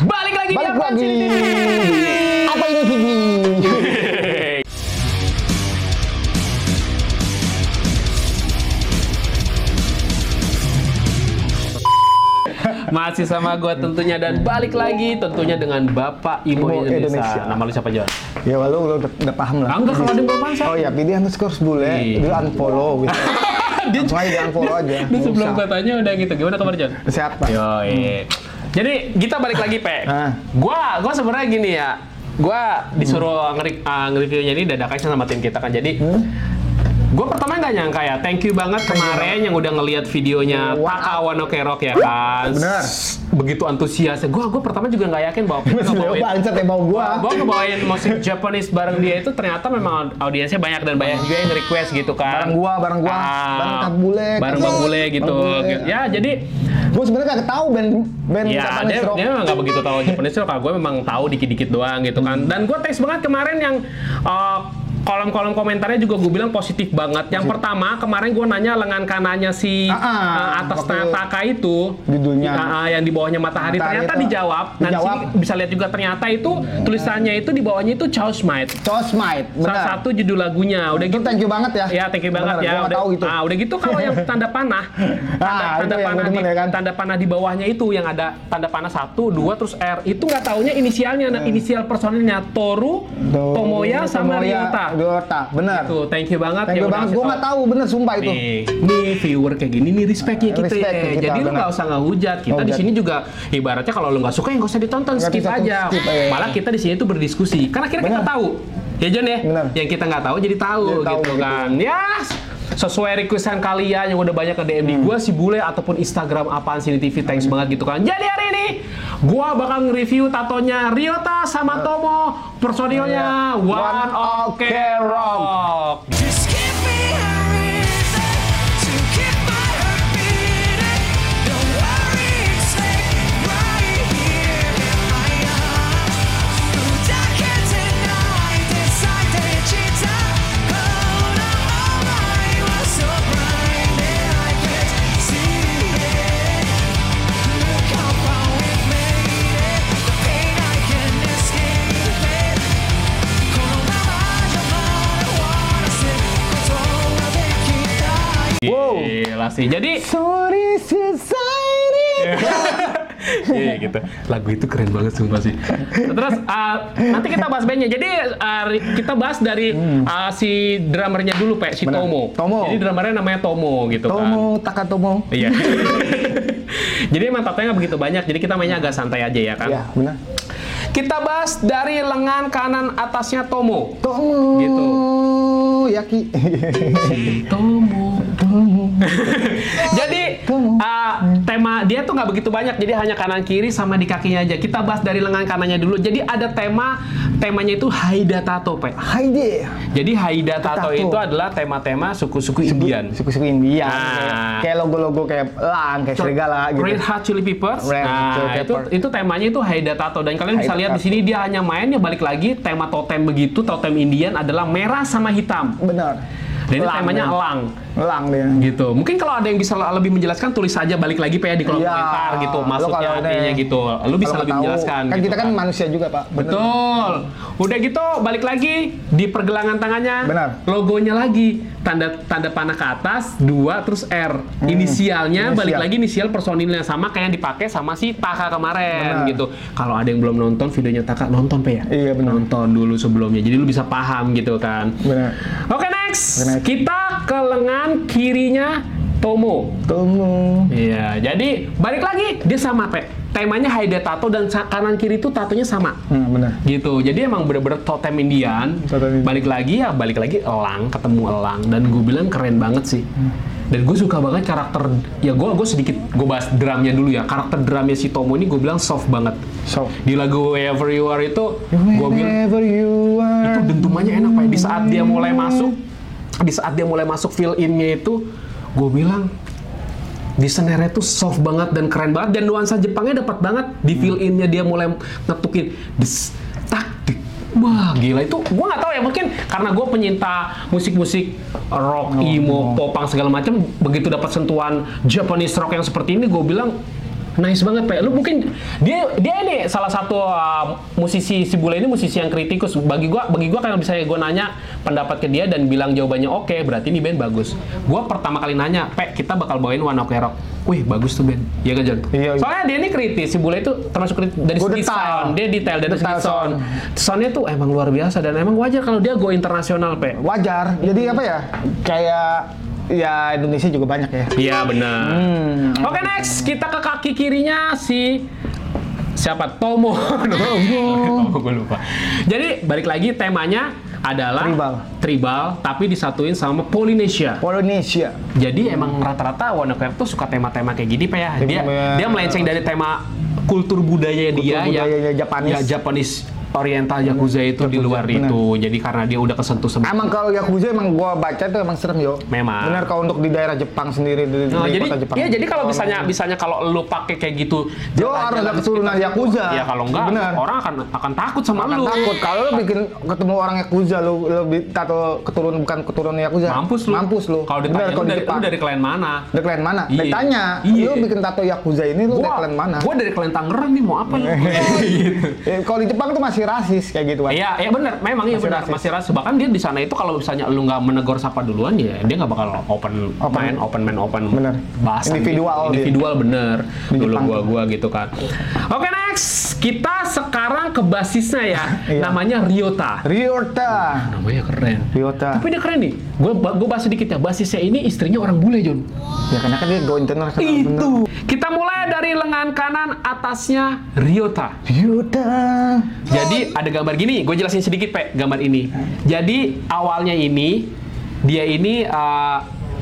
Balik lagi di Apaan Sini TV. Apa ini TV? Masih sama gue tentunya dan balik lagi tentunya dengan Bapak Imo Indonesia. Nama lu siapa, Jon? Ya lu udah paham lah. Enggak, kalau ada yang belum paham. Oh ya, pilih underscore bule, Iya. dulu unfollow gitu. Langsung aja di unfollow aja. Dia sebelum Nggak gue tanya udah gitu. Gimana kabar, Jon? usah. Siapa? Yoi. Jadi kita balik lagi, Pe. Ah. Gua sebenarnya gini ya. Gua disuruh nge-reviewnya ini dadakan sama tim kita kan. Jadi gue pertama nggak nyangka ya, thank you banget kemarin yang udah ngelihat videonya Taka Wano Kerok ya kan. Bener. Begitu antusiasnya. Gue pertama juga nggak yakin bahwa kita Bangsat yang mau gua. ngebawain musik Japanese bareng dia itu ternyata memang audiensnya banyak dan banyak juga yang request gitu kan. Bareng gua, bareng Kak Bule. Bareng Bang Bule gitu. Ya jadi Gue sebenarnya kagak tahu band ya, Japanese rock. dia memang nggak begitu tahu Japanese rock. Gue memang tahu dikit-dikit doang gitu kan. Dan gue thanks banget kemarin yang kolom-kolom komentarnya juga gue bilang positif banget. Yang pertama kemarin gue nanya lengan kanannya si atas Taka itu judulnya yang di bawahnya matahari ternyata itu. dijawab. Nah di sini bisa lihat juga ternyata itu tulisannya itu di bawahnya itu Chaosmite. Chaosmite, Salah satu judul lagunya. Udah itu gitu. thank you banget ya. Ya, thank you banget ya. Gua nggak tahu itu. Udah gitu kalau yang tanda panah, tanda itu yang panah gua demen ya kan. tanda panah di bawahnya itu yang ada tanda panah 1, 2 terus R. Itu nggak taunya inisialnya, inisial personilnya Toru, Tomoya sama Ryota. Bener. Itu, thank you banget. Thank you banget. Gue nggak tahu bener sumpah itu. Nih viewer kayak gini nih respectnya kita. Respect Ya. kita, Jadi lu bener. nggak usah ngehujat. Kita di sini juga ibaratnya kalau lu nggak suka ya nggak usah ditonton, Nggak skip bisa aja. skip, Malah kita di sini tuh berdiskusi. Karena kita Bener. tahu. Ya Jon ya. Bener. Yang kita nggak tahu jadi tahu Jadi tahu gitu gitu. kan. Ya sesuai requestan kalian yang udah banyak ke DM di gua si Bule ataupun Instagram Apaan Sini TV, thanks banget gitu kan. Jadi hari ini gua bakal nge-review tatonya Ryota sama Tomo, personilnya One Ok Rock. Just give me a reason to keep my heart beating. Don't worry, it's like right here in my arms. Udah can't deny this identity. Oh no, I was so blind and I can't see it. Look how far we've made it. The pain I can't escape it. このままじゃまだ終わらせることができない Wow. Gila sih. Jadi Sorry society. iya gitu. Lagu itu keren banget sumpah sih. Terus nanti kita bahas bandnya. Jadi kita bahas dari si drummernya dulu, Pak, si Benar. Tomo. Tomo. Jadi drummernya namanya Tomo gitu kan. Tomo, Takatomo. Iya. Jadi emang tatonya nggak begitu banyak. Jadi kita mainnya agak santai aja ya kan. Ya, benar. Kita bahas dari lengan kanan atasnya Tomo. Tomo. Gitu. Yaki. Tomo. Jadi tema dia tuh nggak begitu banyak, jadi hanya kanan kiri sama di kakinya aja. Kita bahas dari lengan kanannya dulu. Jadi ada temanya itu Haida Tato, Pak. Haide. Jadi Haida Tato Tato. itu adalah tema-tema suku-suku Indian. Suku-suku Indian. Nah. Kayak logo-logo kayak elang, kayak serigala gitu. Red Hot Chili Peppers. Red Hot Chili Nah, Pepper. itu temanya itu Haida Tato dan kalian bisa Haida lihat di Tato. sini dia hanya main ya balik lagi tema totem begitu, totem Indian adalah merah sama hitam. Benar. Dan ini Elang, temanya ya. elang. Elang dia. Gitu. Mungkin kalau ada yang bisa lebih menjelaskan tulis saja balik lagi Pak ya di kolom Iya. komentar gitu. Lu Maksudnya kalau artinya ada- gitu. Lu bisa kalau lebih tahu, menjelaskan kan gitu kita kan manusia juga, Pak. Bener. Betul. Udah gitu balik lagi di pergelangan tangannya. Benar. Logonya lagi tanda panah ke atas 2 terus R. Inisialnya balik Inisial. lagi inisial personilnya sama kayak yang dipakai sama si Taka kemarin Benar. gitu. Kalau ada yang belum nonton videonya Taka, nonton Pak ya. Iya, benar. Nonton dulu sebelumnya. Jadi lu bisa paham gitu kan. Benar. Oke, next. Oke, next. Kita ke lengan kirinya Tomo. Tomo. Iya, jadi balik lagi dia sama, Pak. Temanya Haida Tato dan kanan kiri itu tatonya sama. Benar. Gitu. Jadi emang bener-bener totem Indian. Totem Indian. Balik lagi elang, ketemu elang dan gue bilang keren banget sih. Dan gue suka banget karakter ya gue sedikit gue bahas drumnya dulu ya. Karakter drumnya si Tomo ini gue bilang soft banget. So, Di lagu Wherever You Are itu gue bilang wherever you are. itu dentumannya enak, Pak. Di saat dia mulai masuk fill in-nya itu gue bilang di snare itu soft banget dan keren banget dan nuansa Jepangnya dapat banget di fill in-nya dia mulai ngetukin des tak dik. Wah gila itu gue nggak tahu ya mungkin karena gue penyinta musik-musik rock, emo, popang segala macam begitu dapat sentuhan Japanese rock yang seperti ini gue bilang Nice banget, Pe. Lu mungkin dia ini salah satu musisi si Bule ini musisi yang kritikus. Bagi gua kalau misalnya gua nanya pendapat ke dia dan bilang jawabannya oke, berarti ini band bagus. Gua pertama kali nanya, "Pe, kita bakal bawain One Ok Rock." Wih, bagus tuh band. Iya kan, Jon? Iya. Soalnya dia ini kritis, si Bule itu termasuk kritis dari Gua segi detail. sound, dia detail dari segi Detail sound. Soundnya tuh emang luar biasa dan emang wajar kalau dia go internasional, Pe. Wajar. Jadi apa ya? Kayak ya Indonesia juga banyak ya. Iya benar. Oke, next kita ke kaki kirinya si siapa? Tomo. Tomo gue lupa. Jadi balik lagi temanya adalah tribal, tapi disatuin sama Polynesia. Polynesia. Jadi emang rata-rata One Ok Rock tuh suka tema-tema kayak gini, Pe ya. Dia melenceng dari tema kultur budaya dia budayanya ya Japanese. ya Japanese Oriental Yakuza itu di luar bener. itu. Jadi karena dia udah kesentuh sama Emang kalau Yakuza emang gua baca tuh emang serem yo. Memang. Benar kalau untuk di daerah Jepang sendiri di Nah, jadi kota Jepang. iya, jadi kalau misalnya kalau lu pakai kayak gitu, Lo harus ada keturunan Yakuza. ya kalau enggak Bener. orang akan takut sama Akan lu. takut kalau lo bikin ketemu orang Yakuza lo tato keturunan bukan keturunan Yakuza. Mampus lu. Kalau ditanya Bener, lu dari, Jepang. lu dari klan mana? Dari klan mana? Iya. Ditanya, Iya. lo bikin tato Yakuza ini lo dari klan mana? Gua dari klan Tangerang nih, mau apa lu? Gitu. Kalau di Jepang tuh masih rasis kayak gitu kan. Iya, ya benar. Memang iya Masih benar. rasis. Masih rasis. Bahkan dia di sana itu kalau misalnya lu nggak menegur sapa duluan ya, dia nggak bakal open Bener. bahasan Individual gitu. Individual bener. Di Dulu Jepang gua gitu kan. Oke, next. Kita sekarang ke basisnya ya. Iya. Namanya Ryota. Ryota. Namanya keren. Ryota. Tapi dia keren nih. Gue bahas sedikit ya. Basisnya ini istrinya orang bule, Jon. Ya karena kan dia go internasional. Itu. Kita mulai dari lengan kanan atasnya Ryota. Ryota. Jadi ada gambar gini, gue jelasin sedikit, Pe, gambar ini. Jadi awalnya dia ini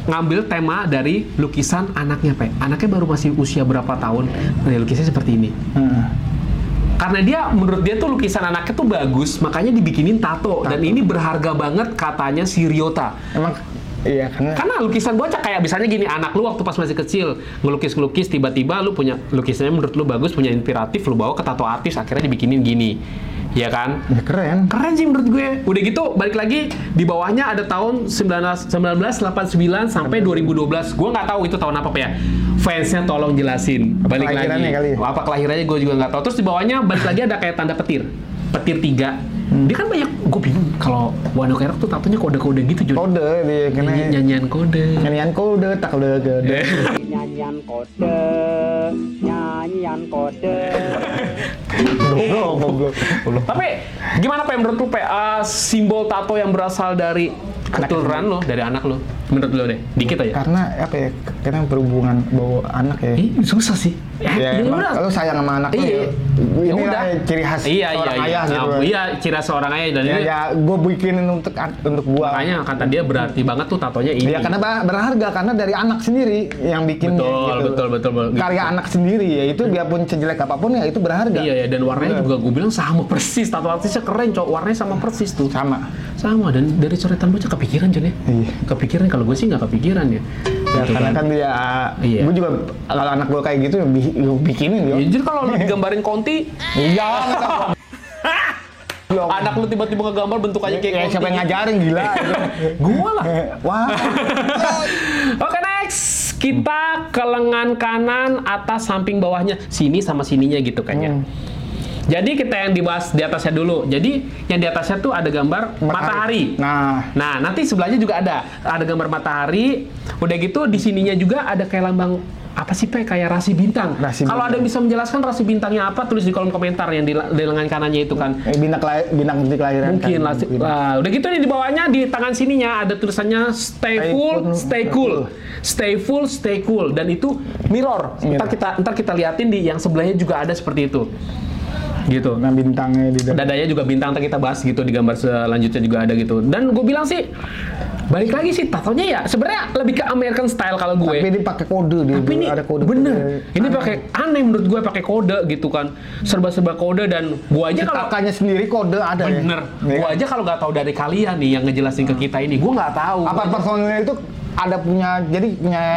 ngambil tema dari lukisan anaknya, Pe. Anaknya baru masih usia berapa tahun, lukisannya seperti ini. Karena menurut dia tuh lukisan anaknya tuh bagus, makanya dibikinin tato. Dan ini berharga banget katanya si Ryota. Emang iya Karena lukisan bocah kayak misalnya gini, anak lu waktu pas masih kecil ngelukis tiba-tiba lu punya lukisannya menurut lu bagus, punya inspiratif, lu bawa ke tato artis, akhirnya dibikinin gini. Ya kan? ya keren. Keren sih menurut gue. Udah gitu balik lagi di bawahnya ada tahun 1989 sampai 2012. Gue nggak tahu itu tahun apa, Pak ya. Fansnya tolong jelasin. Balik lagi. Kelahirannya kali. Apa kelahirannya gue juga nggak tahu. Terus di bawahnya balik lagi ada kayak tanda petir. Petir 3. Dia kan banyak, gue bingung kalau One Ok Rock tuh tatonya kode-kode gitu, Jon. Kode dia kena Nyanyian kode. nyanyian kode tak kode. nyanyian kode Goblok. Tapi gimana, Pak, menurut lu, Pak, simbol tato yang berasal dari keturunan lo, dari anak lo? Menurut lo deh, dikit aja. Karena apa ya? Karena berhubungan bawa anak ya. Susah sih. Ya, emang kalau sayang sama anak Iya. ya Ya inilah udah. ciri khas seorang ayah gitu. Nah, iya, ciri khas seorang ayah dan Ya, ini ya gue bikinin untuk gua. makanya kata dia berarti banget tuh tatonya ini. Ya karena berharga karena dari anak sendiri yang bikinnya betul. Karya anak sendiri ya itu biarpun sejelek apapun ya itu berharga. Iya ya, dan warnanya Bener. juga gue bilang sama persis. Tato artisnya keren, cowok. Warnanya sama persis tuh. Sama. Dan dari coretan bocah kepikiran, Jon ya. Iya. Kepikiran, kalau gue sih nggak kepikiran ya. Ya, Gitu karena kan dia, Iya. gue juga kalau anak gue kayak gitu ya bikinin yo. Ya, jadi kalau lu digambarin konti, Iya. anak lu tiba-tiba ngegambar bentukannya kayak konti. siapa yang ngajarin gila? Gua lah. Wah. Oke, next. Kita ke lengan kanan, atas, samping, bawahnya. Sini sama sininya gitu kayaknya. Jadi kita yang dibahas di atasnya dulu. Jadi yang di atasnya tuh ada gambar matahari. Nah, Nanti sebelahnya juga ada gambar matahari. Udah gitu di sininya juga ada kayak lambang apa sih, Pak? Kayak rasi bintang. Rasi Kalau ada yang bisa menjelaskan rasi bintangnya apa, tulis di kolom komentar yang di lengan kanannya itu kan. bintang detik kelahiran. Mungkin kan. lah. Wah, udah gitu nih di bawahnya di tangan sininya ada tulisannya stay full, stay cool. Dan itu mirror. Ntar kita liatin di yang sebelahnya juga ada seperti itu. Gitu. Nah, bintangnya di depan. Dadanya juga bintang, ntar kita bahas gitu di gambar selanjutnya juga ada gitu. Dan gue bilang sih balik lagi sih tatonya ya sebenarnya lebih ke American style kalau gue. Tapi dia pakai kode dia. Tapi ini ada kode. bener. Ini pakai aneh menurut gue, pakai kode gitu kan. Serba-serba kode, dan gue aja kalau Kakaknya sendiri kode ada bener. ya. Gue aja kalau nggak tahu dari kalian nih yang ngejelasin ke kita ini, gue nggak tahu. Apa personilnya itu ada punya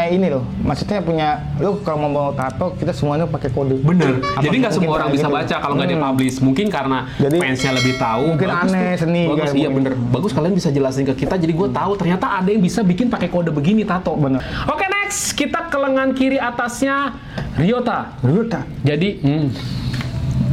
ini loh. Maksudnya punya lu kalau mau bawa tato kita semuanya pakai kode. Bener. Apa Jadi nggak mungkin semua orang kayak bisa gitu? baca kalau nggak dipublish. Mungkin karena Jadi, fansnya lebih tahu. mungkin Bagus aneh, tuh. seni, Bagus, kayak iya mungkin. bener. Bagus kalian bisa jelasin ke kita. Jadi gue tahu ternyata ada yang bisa bikin pakai kode begini tato. Bener. Oke, next kita ke lengan kiri atasnya Ryota. Jadi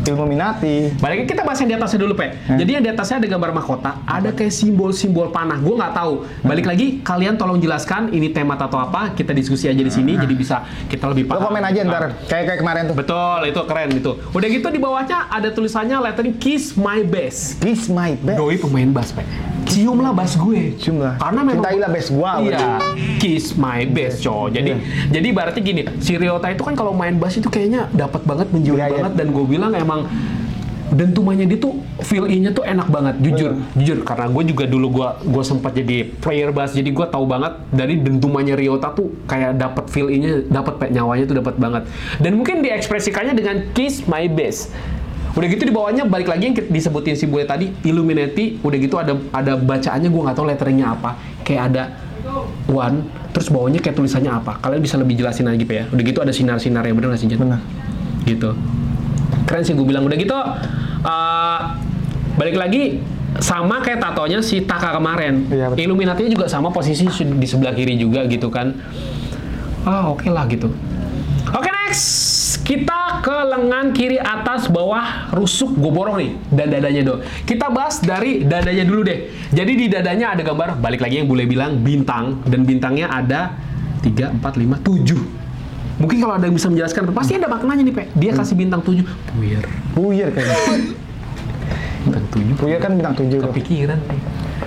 Illuminati. balik kita bahas yang di atasnya dulu, Pe. Jadi yang di atasnya ada gambar mahkota, ada kayak simbol-simbol panah. Gue nggak tahu. Balik lagi, kalian tolong jelaskan ini tema tato apa. Kita diskusi aja di sini, jadi bisa kita lebih Lo paham. komen aja ntar, kayak kemarin tuh. Betul, itu keren itu. Udah gitu di bawahnya ada tulisannya lettering Kiss My Bass. Kiss my best. Doi pemain bass, Pe. Ciumlah bass gue. Ciumlah. Karena memang Cintailah bass gua, Iya. Kiss my bass, cow. Jadi berarti gini, si Ryota itu kan kalau main bass itu kayaknya dapat banget, menjiwai Iya, iya. banget, dan gue bilang emang dentumannya dia tuh feel in-nya tuh enak banget, jujur karena gue juga dulu gue sempat jadi player bass, jadi gue tahu banget dari dentumannya Ryota tuh kayak dapat feel in-nya, dapat nyawanya tuh dapat banget, dan mungkin diekspresikannya dengan Kiss My Bass. Udah gitu di bawahnya balik lagi yang disebutin si Bule tadi, Illuminati. Udah gitu ada bacaannya, gue nggak tahu letteringnya apa, kayak ada one, terus bawahnya kayak tulisannya apa. Kalian bisa lebih jelasin lagi, Pe, ya. Udah gitu ada sinar-sinarnya, bener nggak sih, Jan? Benar. Gitu. Keren sih gue bilang. Udah gitu balik lagi sama kayak tatonya si Taka kemarin. Iya, betul. Illuminati juga sama, posisi di sebelah kiri juga gitu kan. Oke lah gitu. Oke, next kita ke lengan kiri atas bawah rusuk, gue borong nih, dan dadanya dong. Kita bahas dari dadanya dulu deh. Jadi di dadanya ada gambar, balik lagi yang Bule bilang, bintang, dan bintangnya ada 3, 4, 5, 7. Mungkin kalau ada yang bisa menjelaskan, pasti ada maknanya nih, Pe. Dia kasih bintang 7. Puyer kayaknya. Bintang 7. Puyer kan bintang 7. Kepikiran nih.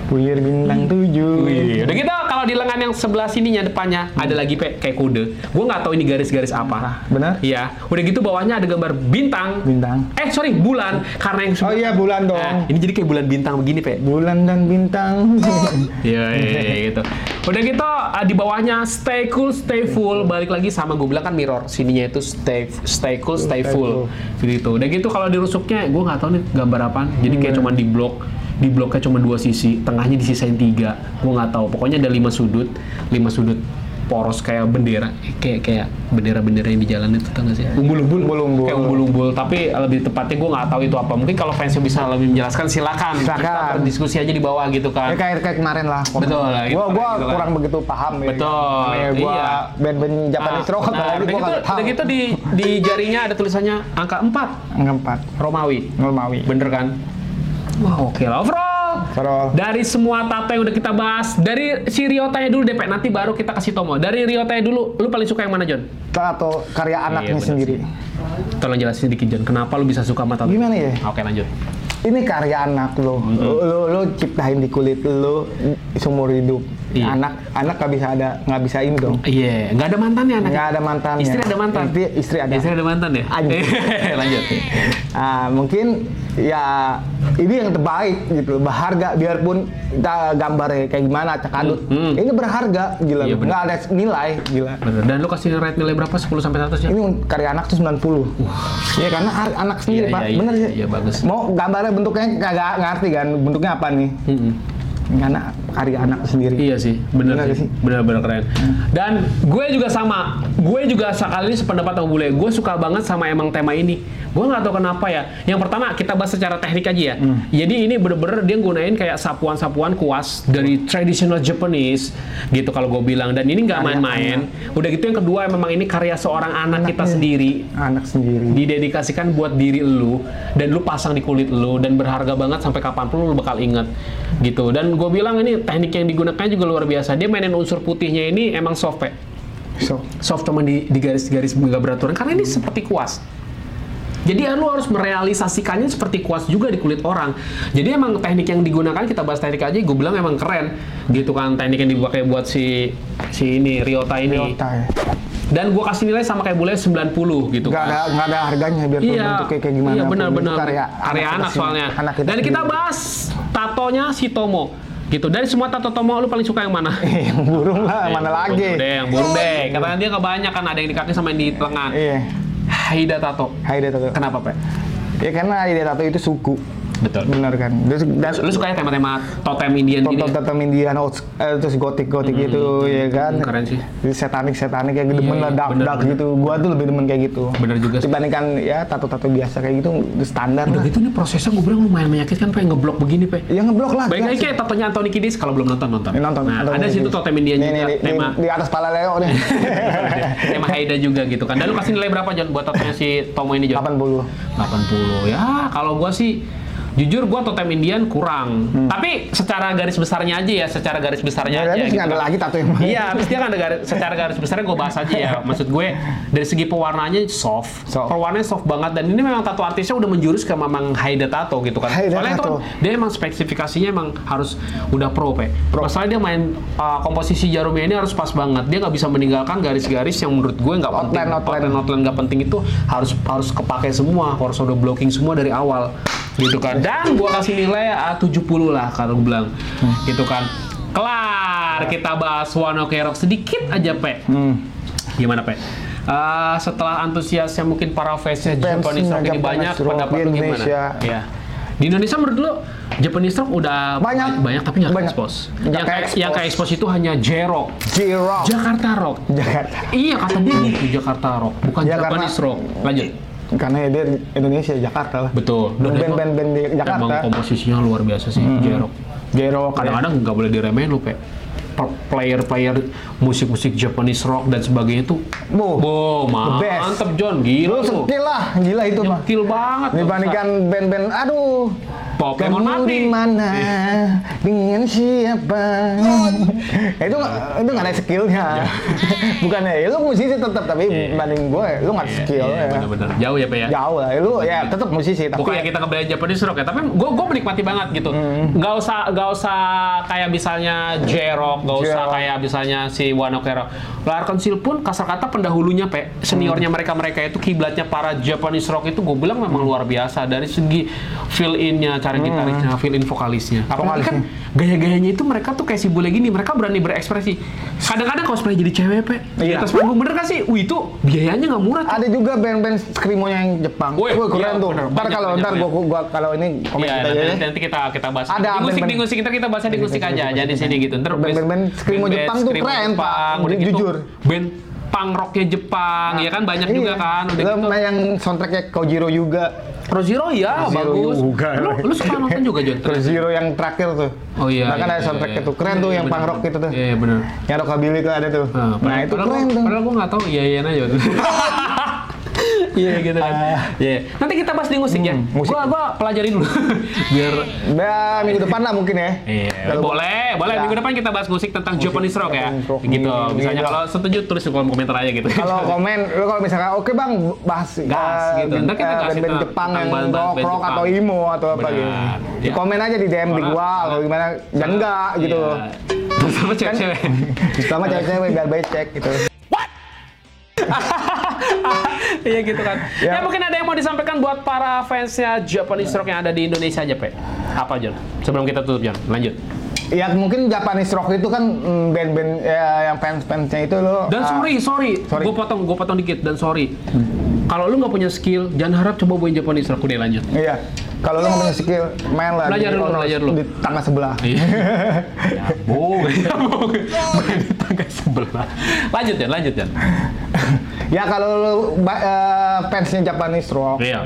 Puyer bintang 7. Wih, udah gitu kalau di lengan yang sebelah sininya depannya ada lagi, Pe, kayak kode. Gue nggak tahu ini garis-garis apa. Benar? Iya. Udah gitu bawahnya ada gambar bintang. Sorry, bulan. Karena yang Oh iya, bulan dong. Nah, ini jadi kayak bulan bintang begini, Pe. Bulan dan bintang. Iya, gitu. Udah gitu di bawahnya stay cool, stay full. Balik lagi sama gue bilang kan mirror. Sininya itu stay cool, stay full. Gitu. Udah gitu kalau di rusuknya gue nggak tahu nih gambar apaan. Jadi kayak cuma di bloknya cuma 2 sisi, tengahnya disisain 3. Gue nggak tahu. Pokoknya ada 5 sudut poros kayak bendera, kayak bendera-bendera yang di jalan itu, tau nggak sih? Umbul-umbul. Kayak umbul-umbul. Tapi lebih tepatnya gue nggak tahu itu apa. Mungkin kalau fansnya bisa lebih menjelaskan, silakan. Kita berdiskusi aja di bawah gitu kan. Kayak kemarin lah. Betul lah. gitu, Gua gitu kan. kurang begitu paham ya. Betul. Namanya gua Iya. band-band Japanese rock apalagi udah gua gitu, nggak tahu. udah gitu di jarinya ada tulisannya angka 4 Ngempat. Romawi. Bener kan? Wah, oke lah. Overall, dari semua tato yang udah kita bahas, dari si Ryotanya dulu deh, Pe. Nanti baru kita kasih Tomo. Dari Ryotanya dulu, lu paling suka yang mana, John? Tato karya anaknya bener sendiri. Tolong jelasin dikit, John. Kenapa lu bisa suka sama tato? Gimana ya? Oke, lanjut. Ini karya anak lo. Lo ciptain di kulit lo seumur hidup. Iya. Anak nggak bisa ini dong. Iya, nggak ada mantannya anaknya. Nggak ada mantannya. Istri ada mantan. Istri ada. Istri ada mantan ya? Anjing. Lanjut. Mungkin ya ini yang terbaik gitu, berharga biarpun kita gambarnya kayak gimana cakadut. Ini berharga gila. Iya, bener. Nggak ada nilai gila. Bener. Dan lu kasih rate nilai berapa? 10 sampai 100 ya? Ini karya anak tuh 90. Iya karena anak sendiri, Iya, Pak. iya, Bener sih. iya, bagus. Mau gambarnya bentuknya kagak ngerti kan bentuknya apa nih. Karena karya anak sendiri. Iya sih, bener Bener sih. sih? Bener-bener keren. Dan gue juga sama. Gue juga sekali ini sependapat sama Bule. Gue suka banget sama emang tema ini. Gue nggak tahu kenapa ya. Yang pertama kita bahas secara teknik aja ya. Jadi ini bener-bener dia gunain kayak sapuan-sapuan kuas dari traditional Japanese gitu kalau gue bilang. Dan ini nggak main-main. Udah gitu yang kedua memang ini karya seorang anak kita sendiri. Anak sendiri. Didedikasikan buat diri lu dan lu pasang di kulit lu dan berharga banget sampai kapanpun lu bakal inget gitu. Dan gue bilang ini teknik yang digunakan juga luar biasa. Dia mainin unsur putihnya ini emang soft, Pe. Soft cuma di garis-garis nggak beraturan karena ini seperti kuas. Jadi lu harus merealisasikannya seperti kuas juga di kulit orang. Jadi emang teknik yang digunakan, kita bahas teknik aja, gue bilang emang keren gitu kan, teknik yang dipakai buat si ini Ryota ini. Ryota ya. Dan gue kasih nilai sama kayak Bule 90 gitu Nggak kan. ada harganya biar bentuknya kayak gimana. Iya pun. benar-benar Itu karya anak soalnya. Anak kita Dan kita sendiri. bahas tatonya si Tomo gitu. Dari semua tato Tomo lu paling suka yang mana? Yang burung lah, mana lagi? Yang burung deh. Katanya dia kebanyakan, ada yang di kaki sama yang di lengan. Iya. Haida tato. Haida tato. Kenapa, Pe? Ya karena Haida tato itu suku. Betul. Bener kan. Lu suka ya tema-tema totem Indian gini? Totem Indian, terus gotik gitu, ya kan. Keren sih. Setanik kayak gitu, demen lah dark gitu. Gua tuh lebih demen kayak gitu. Bener juga sih. Dibandingkan ya tato-tato biasa kayak gitu, udah standar Udah lah. gitu nih prosesnya gue bilang lumayan menyakitkan, pengen ngeblok begini, Pe. Ya ngeblok lah. Baik lagi biasa. kayak tatonya Anthony Kiedis, kalau belum nonton. Ya, nonton. Nah, Nonton ada ini. situ totem Indian Nih, juga, nih, tema di atas pala Leo nih. tema Haida juga gitu kan. Dan lu kasih nilai berapa, John, buat tatonya si Tomo ini, John? 80. 80. Ya, kalau gua sih jujur gua totem Indian kurang. Tapi secara garis besarnya aja ya, secara garis besarnya Ya, aja. tapi nggak ada lagi tato yang mana. Iya, habis dia kan ada secara garis besarnya gue bahas aja ya. Maksud gue dari segi pewarnaannya soft. Pewarnanya soft banget, dan ini memang tato artisnya udah menjurus ke memang Haida Tato gitu kan. Haida Soalnya itu Tato. kan dia emang spesifikasinya emang harus udah pro, Pe. Masalahnya dia main komposisi jarumnya ini harus pas banget. Dia nggak bisa meninggalkan garis-garis yang menurut gue nggak penting. Outline nggak penting itu harus kepake semua, harus udah blocking semua dari awal gitu kan. Dan gua kasih nilai 70 lah kalau gue bilang gitu kan. Kelar kita bahas One Ok Rock sedikit aja, Pe. Gimana, Pe? Setelah antusiasnya mungkin para fansnya Japanese Rock ini banyak, Rock pendapat di lu gimana? Indonesia. Ya. Di Indonesia menurut lu Japanese Rock udah banyak tapi nggak Banyak. ke-expose. Nggak Yang ke-expose itu hanya J-Rock, J-Rock. Jakarta Rock. Jakarta. Iya, kata dia gitu, Jakarta Rock, bukan Ya, Japanese Rock. Lanjut. Karena dia Indonesia, Jakarta lah. Betul. Band-band di Jakarta. Emang komposisinya luar biasa sih, J-Rock. J-Rock Kadang-kadang nggak boleh diremehin lu, Pe. Player musik-musik Japanese rock dan sebagainya itu, best. mantep, John, gila Lu lu. skill lah, gila itu mah. Nyekil banget. Dibandingkan band-band, aduh. Pokemon kamu mati. di mana? Dengan siapa? itu nggak ada skillnya. Bukannya ya, lu musisi tetap, tapi banding gue, lu nggak ada skill ya. Bener-bener. Jauh ya, Pe ya? Jauh lah, lu ya tetap musisi, tapi Bukannya kita ngebelain Japanese rock ya, tapi gue menikmati banget gitu. Nggak usah kayak misalnya J-Rock, nggak usah J-Rock. kayak misalnya si One Ok Rock. Larkensil pun kasar kata pendahulunya, Pe, seniornya mereka itu kiblatnya para Japanese rock itu gue bilang memang luar biasa dari segi fill in-nya, cara gitarisnya, fill in vokalisnya. Apalagi kan gaya-gayanya itu mereka tuh kayak si bule gini, mereka berani berekspresi. Kadang-kadang cosplay jadi cewek, Pe. Di Iya. atas panggung, bener kan sih? Itu biayanya nggak murah. ada juga band-band screamo-nya yang Jepang. Wih, Wah, keren iya, tuh. bener. Ntar Banyak. gua kalau ini komen Iya, kita aja ya. nanti kita bahas. Ada di band-band- musik kita bahasnya di musik aja, jangan di sini gitu. Ntar Band-band screamo Jepang tuh screamo keren, Pak. Jepang, udah gitu, Jujur. band punk rocknya Jepang, ya kan banyak juga kan. Udah Iya. gitu. Yang soundtracknya Kojiro juga. Rozero ya, Rozero bagus. juga. Lu suka nonton juga, John? Zero yang terakhir tuh. Oh iya. Bahkan ada soundtracknya tuh. Keren tuh yang punk rock gitu tuh. Iya, benar. Yang rockabilly tuh ada tuh. Nah, itu keren tuh. Padahal gua nggak tahu, iya aja. Iya gitu kan. Iya. Nanti kita bahas di musik ya. musik. Gua pelajarin dulu. Biar Nah, minggu depan lah mungkin ya. Iya, boleh. Ya. Minggu depan kita bahas musik tentang Japanese rock ya. Japanese rock. Gitu. Misalnya Iya. kalau setuju tulis di kolom komentar aja gitu. Kalau komen, lu kalau misalkan oke bang bahas Gas, gitu. Ntar kita kasih band tahu Jepang tentang yang band-band rock Jepang. atau emo atau apa Benar. gitu. Di Ya. komen aja di DM di gua atau gimana. Dan enggak gitu. Iya. Sama cewek-cewek. Sama cewek-cewek biar becek gitu. Iya gitu kan. Ya Ya. mungkin ada yang mau disampaikan buat para fansnya Japanese rock yang ada di Indonesia aja, Pe. Apa, John? Sebelum kita tutup, John. Lanjut. Ya mungkin Japanese rock itu kan band-band yang fans-fansnya itu lo. Dan sorry. Gue potong dikit dan sorry. Kalau lu nggak punya skill, jangan harap coba buin Japanese rock. Udah lanjut. Iya. Kalau lo nggak punya skill, main lah Belajar di dulu, Onos, belajar dulu. di tangga sebelah. Iya. Nyambung. Main di tangga sebelah. Lanjut, Jan. Ya kalau lo fansnya Japanese rock, Iya.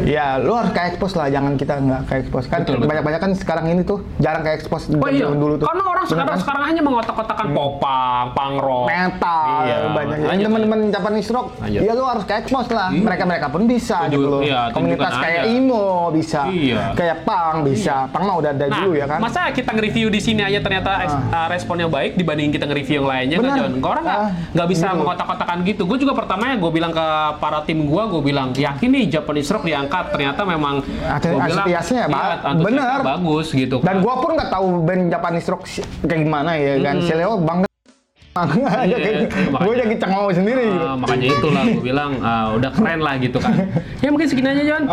ya lu harus kayak expose lah, jangan kita nggak kayak expose kan. Betul. Banyak-banyak kan sekarang ini tuh jarang kayak expose Oh iya, zaman dulu tuh. karena orang Bener kan? sekarang hanya mengotak-kotakan popang, punk rock, Metal, Iya. banyak. Lanjut, Yang teman-teman Japanese rock, Lanjut. ya lu harus kayak expose lah. Iya. Mereka pun bisa Tunjuk- gitu loh. iya, Komunitas tunjukkan kayak aja. emo bisa, Iya. kayak punk bisa. Punk mah udah ada Nah, dulu ya kan. masa kita nge-review di sini aja ternyata responnya baik dibandingin kita nge-review yang lainnya kan, Benar. John? Orang nggak bisa gitu. mengotak-kotakan gitu. Gue juga pertamanya gue bilang ke para tim gue bilang yakin nih Japanese rock diangkat. Ternyata memang gua bilang, Antusiasnya antusiasnya bener. bagus gitu. Dan gua pun nggak tahu band Japanese rock kayak gimana ya kan. Si Leo banget. Iya, Gue jadi cengau sendiri gitu. Makanya itulah gue bilang udah keren lah gitu kan. Ya mungkin segini aja, John.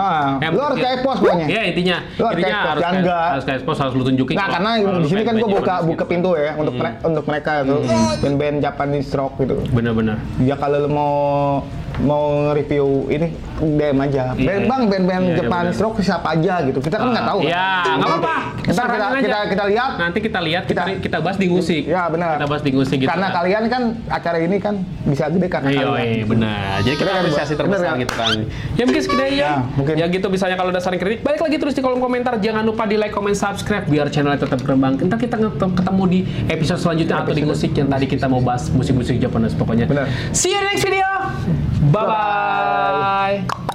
Lu harus kayak expose pokoknya. Iya, intinya Lu harus kayak expose, jangan enggak. harus kayak expose, harus lu tunjukin. Nah, kalau- karena kalau di sini kan fans gue buka Japanese gitu. pintu ya untuk mereka tuh band-band Japanese rock gitu. Bener-bener. Ya kalau lu mau mau review ini DM aja. Iya. Band Iya, Jepang benar. rock siapa aja gitu. Kita kan nggak tahu. kan. Ya, nggak apa-apa. Ntar Saranin aja. kita lihat. Nanti kita lihat, kita bahas di musik. Ya benar. Kita bahas di musik gitu. Karena kan. kalian kan acara ini kan bisa gede karena Iya, kalian. benar. Jadi kita Benar kan, apresiasi Bang? terbesar Benar kan? gitu kan. Ya mungkin sekian aja. Ya, mungkin. Ya gitu misalnya kalau ada saran kritik, balik lagi terus di kolom komentar. Jangan lupa di like, comment, subscribe biar channelnya tetap berkembang. Ntar kita ketemu di episode selanjutnya atau di musik yang tadi kita mau bahas musik-musik Japanese pokoknya. Benar. See you in the next video. Bye bye.